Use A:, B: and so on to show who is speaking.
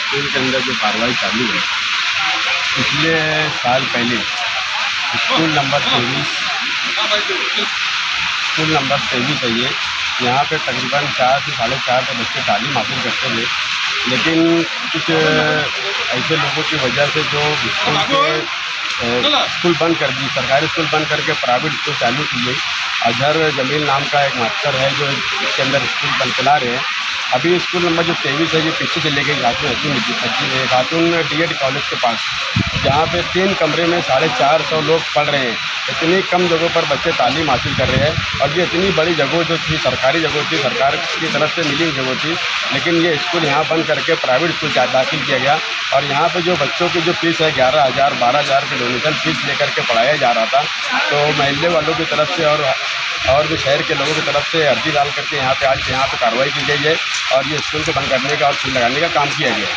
A: School के अंदर जो कार्रवाई चालू है, पिछले साल पहले स्कूल नंबर 23 है ये। यहाँ पे तकरीबन 4 से 4.5 तो बच्चे तालीम हासिल करते थे, लेकिन कुछ ऐसे लोगों की वजह से जो स्कूल बंद कर दी, सरकारी स्कूल बंद करके प्राइवेट स्कूल चालू की गई। अजहर जमील नाम का एक मास्टर है जो इसके अंदर स्कूल बंद चला रहे हैं। अभी स्कूल नंबर जो 23 है ये पीछे चले गई खातून DED कॉलेज के पास, जहाँ पे 3 कमरे में 450 लोग पढ़ रहे हैं। इतनी कम जगहों पर बच्चे तालीम हासिल कर रहे हैं, और ये इतनी बड़ी जगह जो थी, सरकारी जगह थी, सरकार की तरफ से मिली जगह थी, लेकिन ये स्कूल यहाँ बंद करके प्राइवेट स्कूल दाखिल किया गया। और यहाँ पे जो बच्चों की जो फीस है 11,000 12,000 की डोनेशन फीस लेकर के पढ़ाया जा रहा था। तो महल्ले वालों की तरफ से और जो शहर के लोगों की तरफ से अर्जी डाल करके यहाँ पे आज यहाँ पे कार्रवाई की गई है, और ये स्कूल को बंद करने का और फीस लगाने का काम किया गया है।